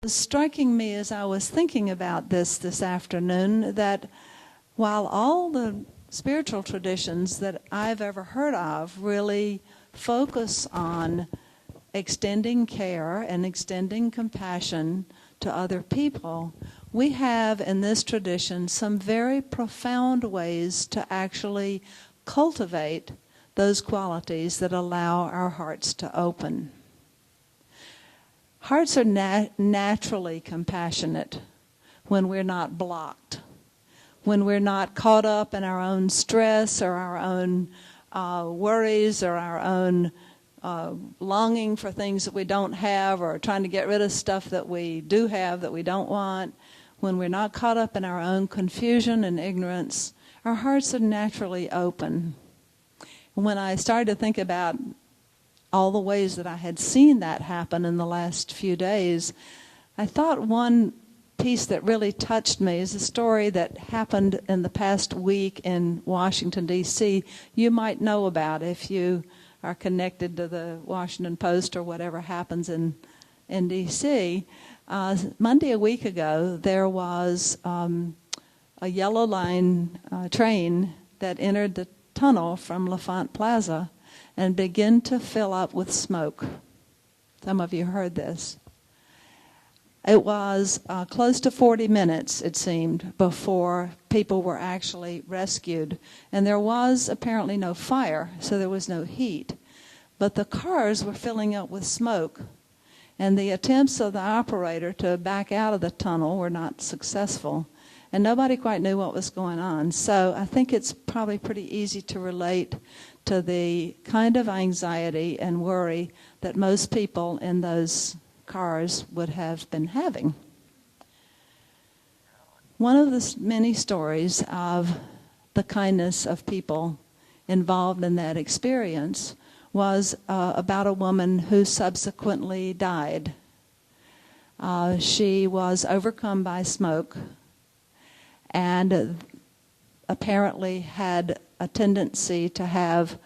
was striking me as I was thinking about this afternoon that while all the spiritual traditions that I've ever heard of really focus on extending care and extending compassion to other people, we have in this tradition some very profound ways to actually cultivate those qualities that allow our hearts to open. Hearts are naturally compassionate when we're not blocked, when we're not caught up in our own stress or our own worries or our own longing for things that we don't have or trying to get rid of stuff that we do have that we don't want. When we're not caught up in our own confusion and ignorance, our hearts are naturally open. When I started to think about all the ways that I had seen that happen in the last few days, I thought one piece that really touched me is a story that happened in the past week in Washington, D.C. You might know about if you are connected to the Washington Post or whatever happens in D.C. Monday a week ago, there was a yellow line train that entered the tunnel from LaFont Plaza and began to fill up with smoke. Some of you heard this. It was close to 40 minutes, it seemed, before people were actually rescued. And there was apparently no fire, so there was no heat. But the cars were filling up with smoke. And the attempts of the operator to back out of the tunnel were not successful. And nobody quite knew what was going on. So I think it's probably pretty easy to relate to the kind of anxiety and worry that most people in those cars would have been having. One of the many stories of the kindness of people involved in that experience was about a woman who subsequently died. She was overcome by smoke and apparently had a tendency to have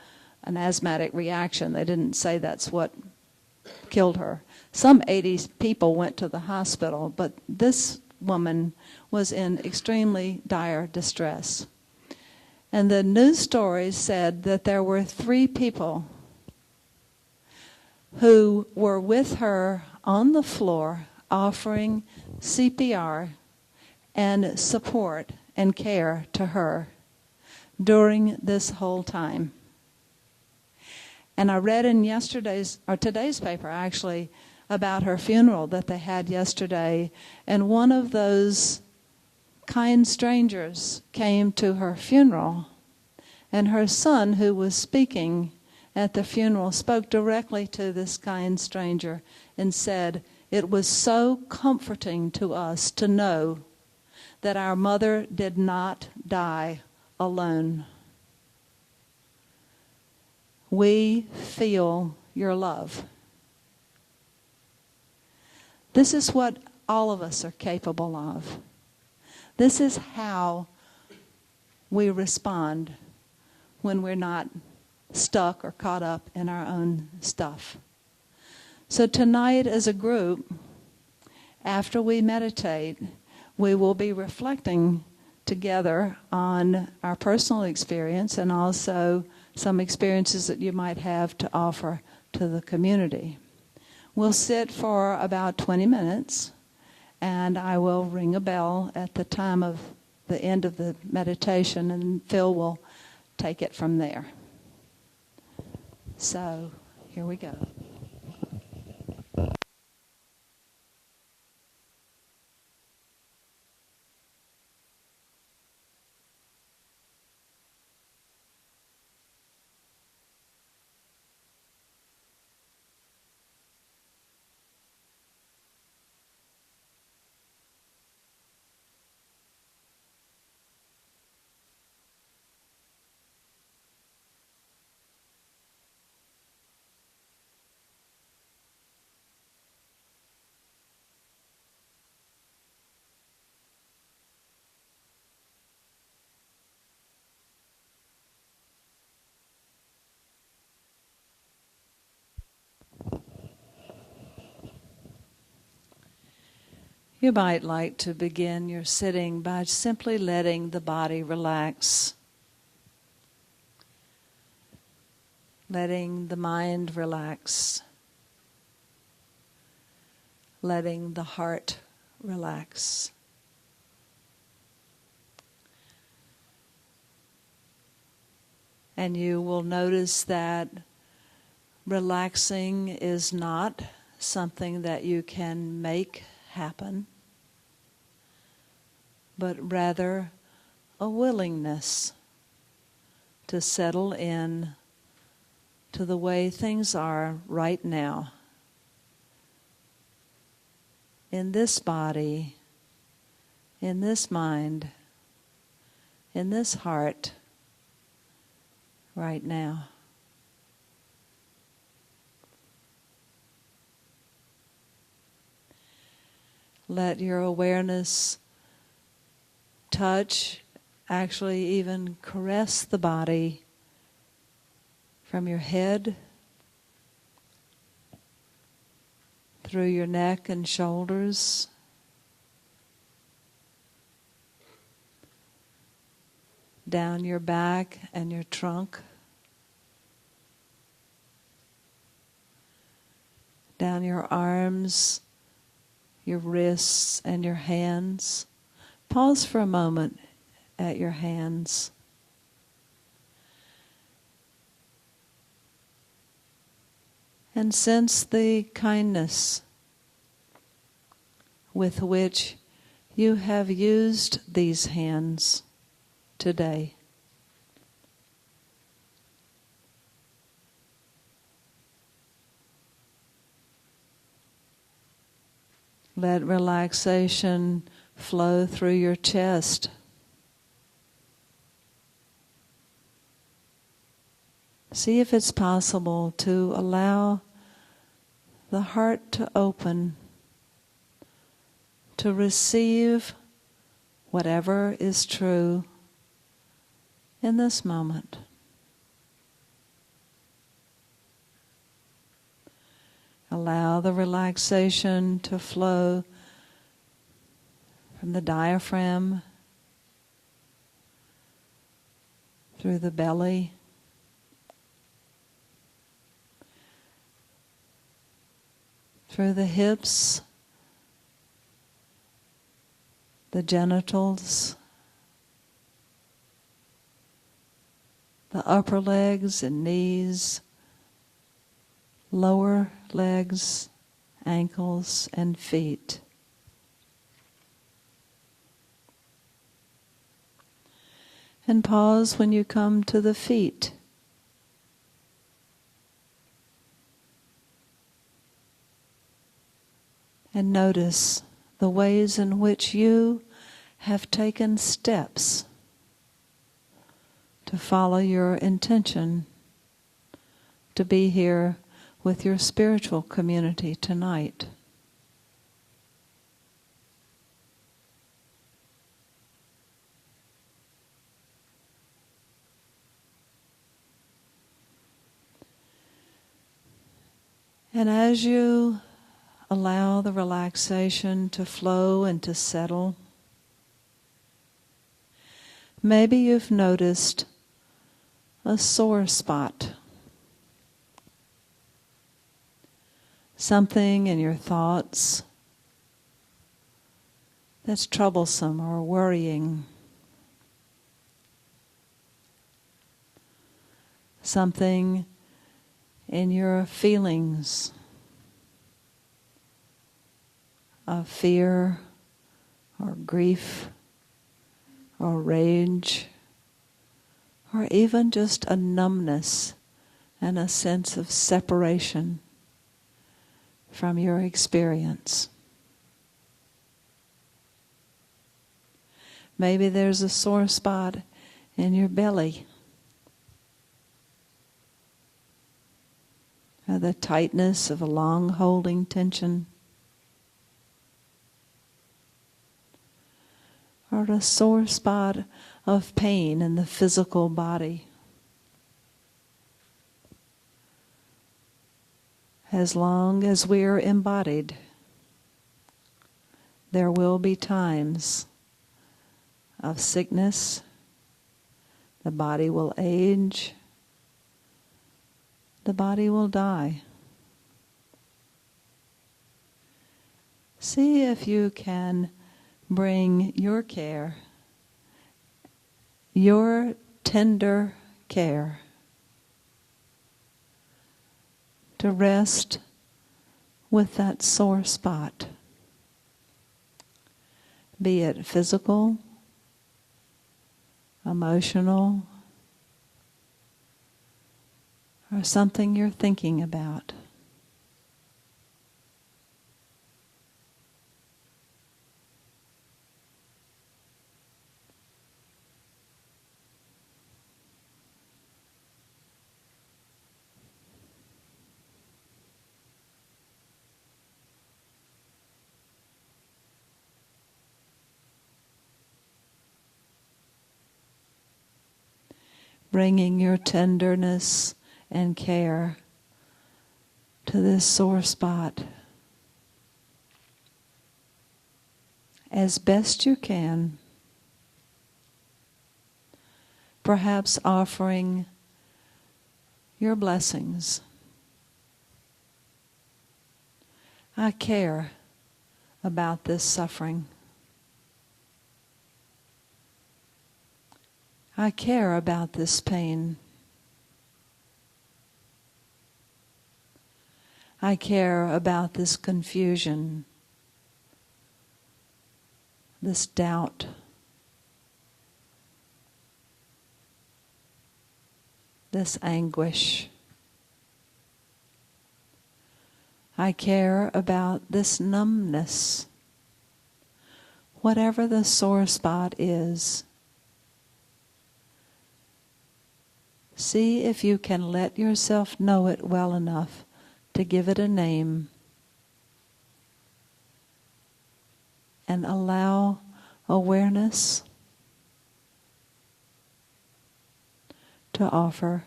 an asthmatic reaction. They didn't say that's what killed her. Some 80 people went to the hospital, but this woman was in extremely dire distress. And the news stories said that there were 3 people who were with her on the floor offering CPR and support and care to her during this whole time. And I read in today's paper actually about her funeral that they had yesterday, and one of those kind strangers came to her funeral, and her son, who was speaking at the funeral, spoke directly to this kind stranger and said, "It was so comforting to us to know that our mother did not die alone. We feel your love." This is what all of us are capable of. This is how we respond when we're not stuck or caught up in our own stuff. So tonight as a group, after we meditate, we will be reflecting together on our personal experience and also some experiences that you might have to offer to the community. We'll sit for about 20 minutes, and I will ring a bell at the time of the end of the meditation, and Phil will take it from there. So, here we go. You might like to begin your sitting by simply letting the body relax, letting the mind relax, letting the heart relax. And you will notice that relaxing is not something that you can make happen, but rather a willingness to settle in to the way things are right now, in this body, in this mind, in this heart, right now. Let your awareness touch, actually even caress the body from your head through your neck and shoulders, down your back and your trunk, down your arms, your wrists and your hands. Pause for a moment at your hands. And sense the kindness with which you have used these hands today. Let relaxation flow through your chest. See if it's possible to allow the heart to open, to receive whatever is true in this moment. Allow the relaxation to flow from the diaphragm, through the belly, through the hips, the genitals, the upper legs and knees, lower legs, ankles, and feet. And pause when you come to the feet. And notice the ways in which you have taken steps to follow your intention to be here with your spiritual community tonight. And as you allow the relaxation to flow and to settle, maybe you've noticed a sore spot. Something in your thoughts that's troublesome or worrying. Something in your feelings of fear or grief or rage, or even just a numbness and a sense of separation from your experience. Maybe there's a sore spot in your belly, or the tightness of a long holding tension, or a sore spot of pain in the physical body. As long as we are embodied, there will be times of sickness. The body will age. The body will die. See if you can bring your care, your tender care, to rest with that sore spot, be it physical, emotional, or something you're thinking about. Bringing your tenderness and care to this sore spot as best you can. Perhaps offering your blessings. I care about this suffering. I care about this pain. I care about this confusion, this doubt, this anguish. I care about this numbness. Whatever the sore spot is, see if you can let yourself know it well enough to give it a name and allow awareness to offer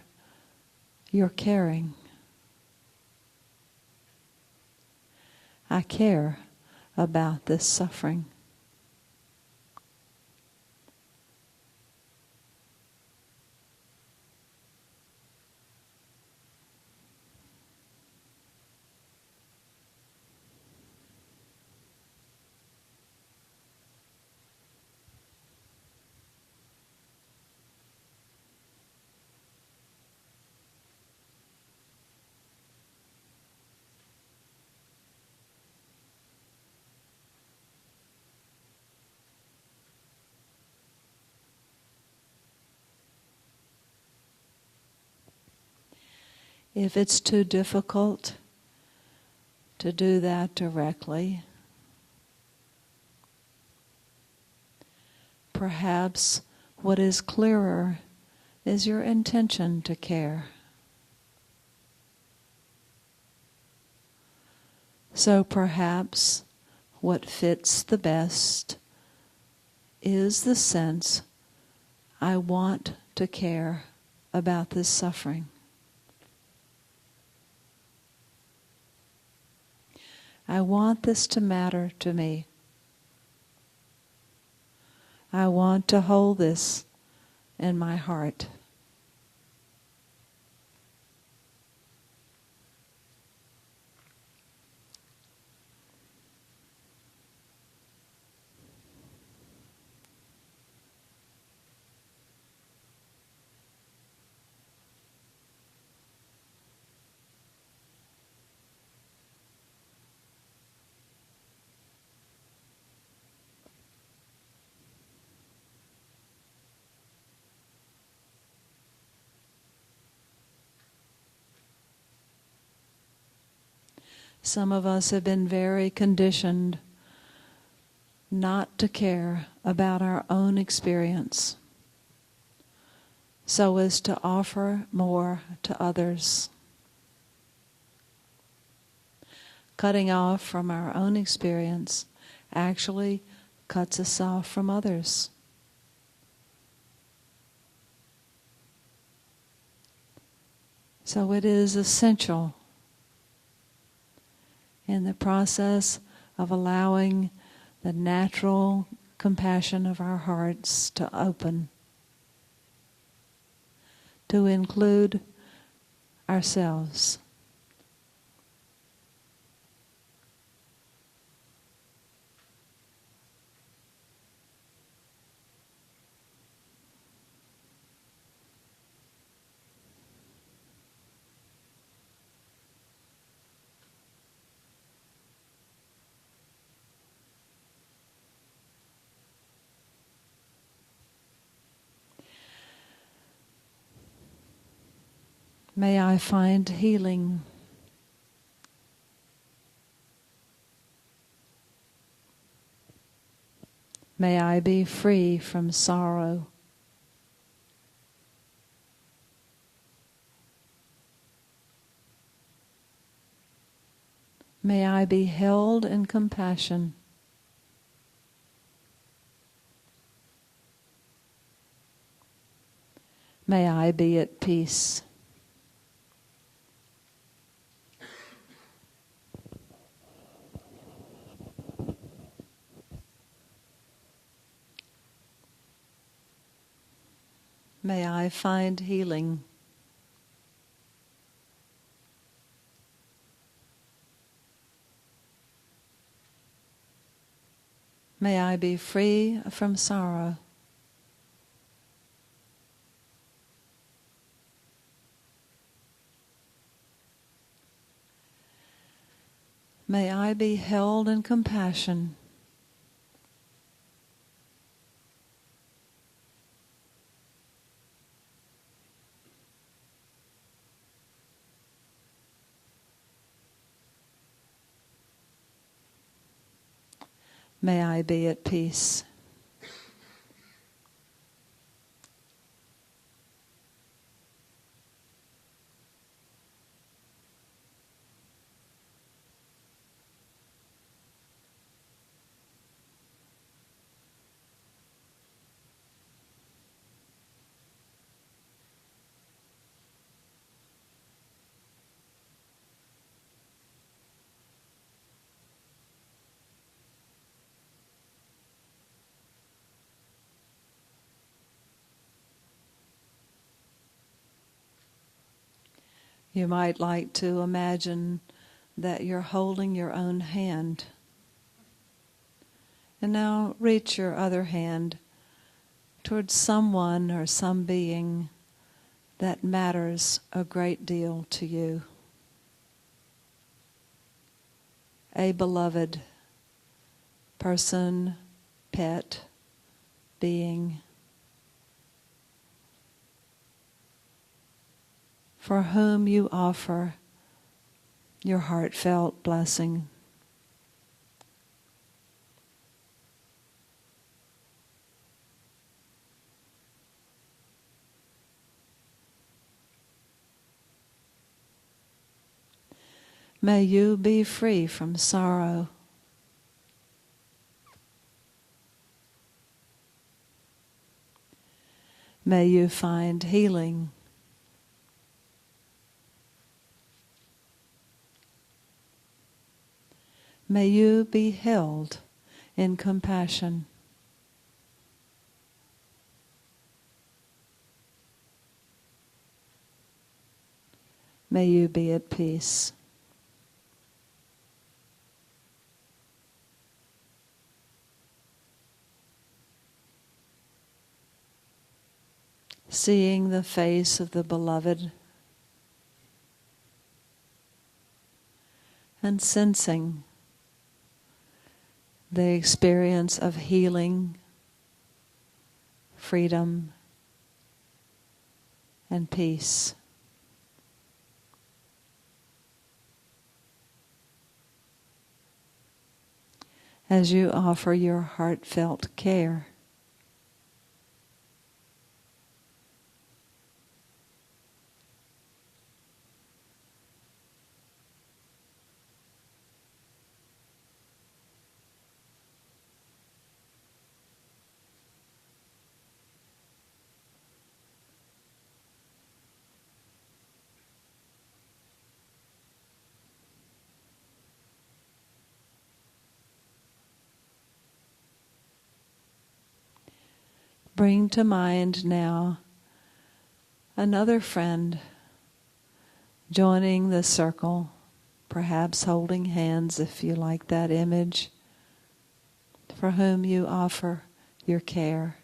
your caring. I care about this suffering. If it's too difficult to do that directly, perhaps what is clearer is your intention to care. So perhaps what fits the best is the sense, I want to care about this suffering. I want this to matter to me. I want to hold this in my heart. Some of us have been very conditioned not to care about our own experience, so as to offer more to others. Cutting off from our own experience actually cuts us off from others. So it is essential in the process of allowing the natural compassion of our hearts to open, to include ourselves. May I find healing. May I be free from sorrow. May I be held in compassion. May I be at peace. May I find healing. May I be free from sorrow. May I be held in compassion. May I be at peace. You might like to imagine that you're holding your own hand. And now reach your other hand towards someone or some being that matters a great deal to you. A beloved person, pet, being, for whom you offer your heartfelt blessing. May you be free from sorrow. May you find healing. May you be held in compassion. May you be at peace. Seeing the face of the beloved and sensing the experience of healing, freedom, and peace. As you offer your heartfelt care. Bring to mind now another friend joining the circle, perhaps holding hands if you like that image, for whom you offer your care.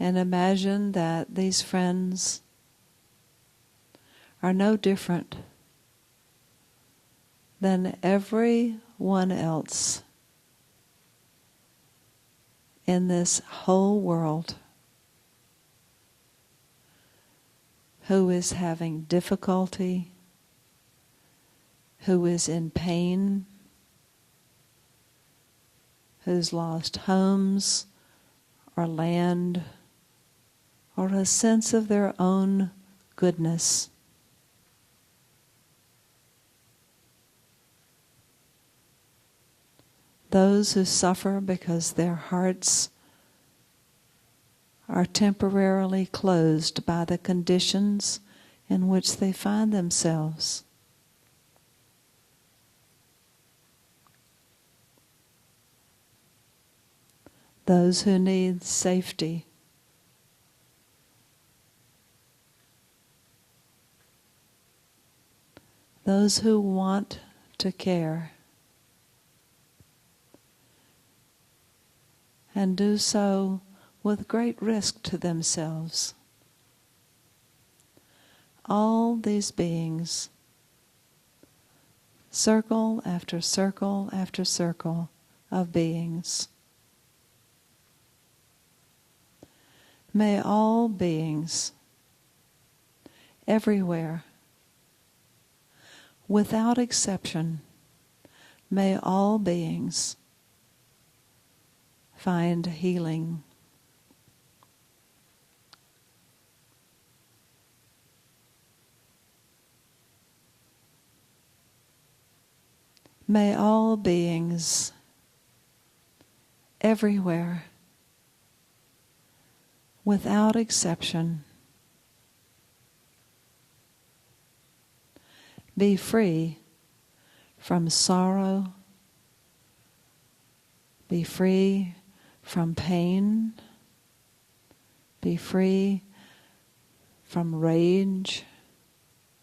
And imagine that these friends are no different than everyone else in this whole world who is having difficulty, who is in pain, who's lost homes or land or a sense of their own goodness. Those who suffer because their hearts are temporarily closed by the conditions in which they find themselves. Those who need safety. Those who want to care. And do so with great risk to themselves. All these beings, circle after circle after circle of beings. May all beings, everywhere, without exception, may all beings find healing. May all beings everywhere, without exception, be free from sorrow, be free from pain, be free from rage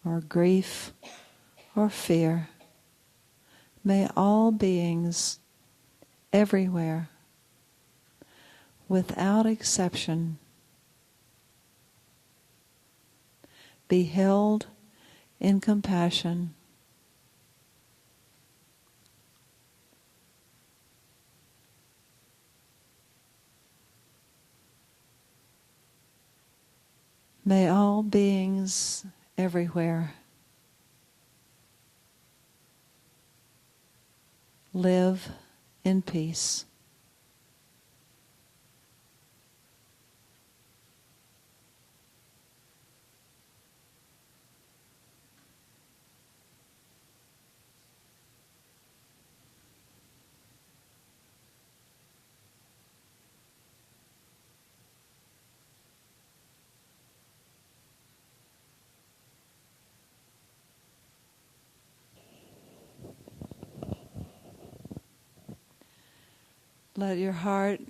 or grief or fear. May all beings everywhere, without exception, be held in compassion. May all beings everywhere live in peace. Let your heart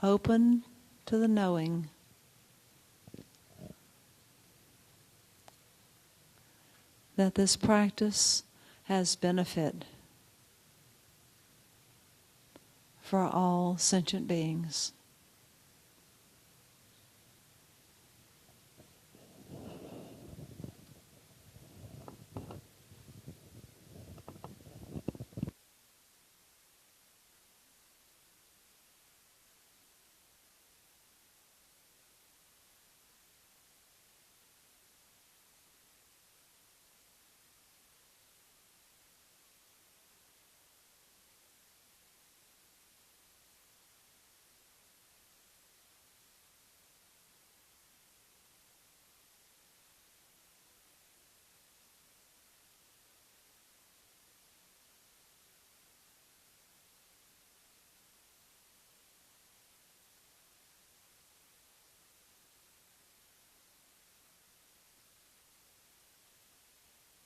open to the knowing that this practice has benefit for all sentient beings.